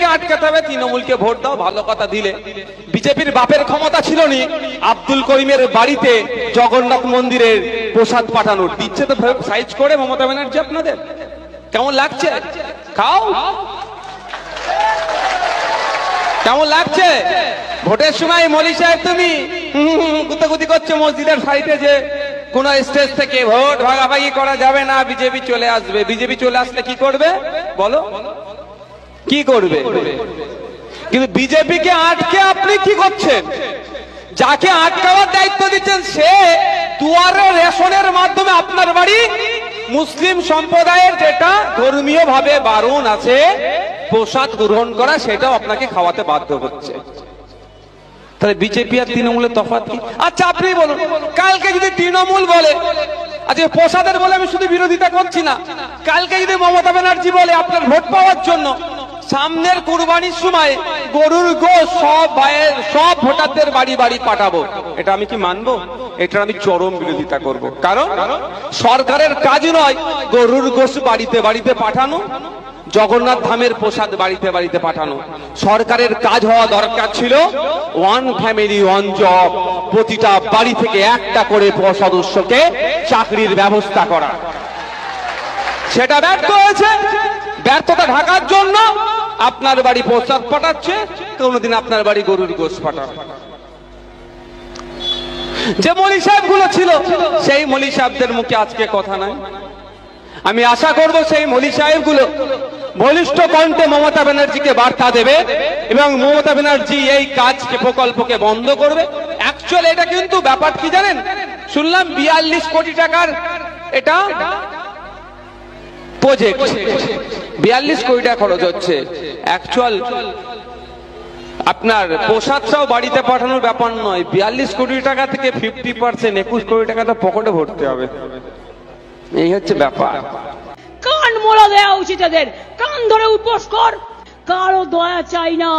বিজেপিকে আটকাতে হবে, তৃণমূলকে ভোট দাও। ভালো কথা দিলে। বিজেপির বাপের ক্ষমতা ছিল নি আব্দুল করিমের বাড়িতে জগন্নাথ মন্দিরের প্রসাদ পাঠানোর, দিচ্ছে তো সাইজ করে মমতা ব্যানার্জি। আপনাদের কেমন লাগছে? খাও। কেমন লাগছে? ভোটের সময় মলি সাহেব তুমি গুতাগুতি করছো মসজিদের সাইডে, যে কোন স্টেজ থেকে ভোট ভাগাভাগি করা যাবে না, বিজেপি চলে আসবে। বিজেপি চলে আসলে কি করবে বলো? কি করবে? কিন্তু বিজেপিকে আটকে আপনি কি করছেন? যাকে আটকাবার দায়িত্ব দিচ্ছেন সে দুয়ারে রেশনের মাধ্যমে আপনার বাড়ি মুসলিম সম্প্রদায়ের যেটা ধর্মীয় ভাবে বারণ আছে প্রসাদ গ্রহণ করা, সেটাও আপনাকে খাওয়াতে বাধ্য হচ্ছে। তাহলে বিজেপি আর তৃণমূলের তফাৎ কি? আচ্ছা আপনি বলুন, কালকে যদি তৃণমূল বলে, আজকে প্রসাদের বলে আমি শুধু বিরোধিতা করছি না, কালকে যদি মমতা ব্যানার্জি বলে আপনার ভোট পাওয়ার জন্য সামনের কুরবানির সময় গরুর গোশত সব ভাইয়ের সব ভোটারদের বাড়ি বাড়ি পাঠাবো, এটা আমি কি মানবো? এটা আমি চরম বিরোধিতা করব। কারণ সরকারের কাজ নয় গরুর গোশত বাড়িতে বাড়িতে পাঠানো, জগন্নাথ ধামের প্রসাদ বাড়িতে বাড়িতে পাঠানো। সরকারের কাজ হওয়া দরকার ছিল ওয়ান ফ্যামিলি ওয়ান জব, প্রতিটা বাড়ি থেকে একটা করে সদস্যকে চাকরির ব্যবস্থা করা। সেটা ব্যর্থ হয়েছে। ব্যর্থতা ঢাকার জন্য আপনার বাড়ি প্রসাদ পাঠাচ্ছে, কোনদিন আপনার বাড়ি গরুর গোশত পাঠাবে। যে মলি সাহেব গুলো ছিল সেই মলি সাহেবদের মুখে আজকে কথা নাই। আমি আশা করব সেই মলি সাহেব গুলো বলিষ্ঠ কণ্ঠে মমতা ব্যানার্জিকে বার্তা দেবে এবং মমতা ব্যানার্জি এই কাজকে প্রকল্পকে বন্ধ করবে। অ্যাকচুয়ালি এটা কিন্তু ব্যাপার কি জানেন, শুনলাম 42 কোটি টাকার এটা প্রজেক্ট, 42 কোটি টাকা খরচ হচ্ছে। অ্যাকচুয়াল আপনার প্রসাদটাও বাড়িতে পাঠানোর ব্যাপার নয়, 42 কোটি টাকা থেকে 50% 21 কোটি টাকা তো পকেটে ভরতে হবে। এই হচ্ছে ব্যাপার। কান মোড়া দেওয়া উচিত, এদের কান ধরে উপোস কর, কারো দয়া চাই না।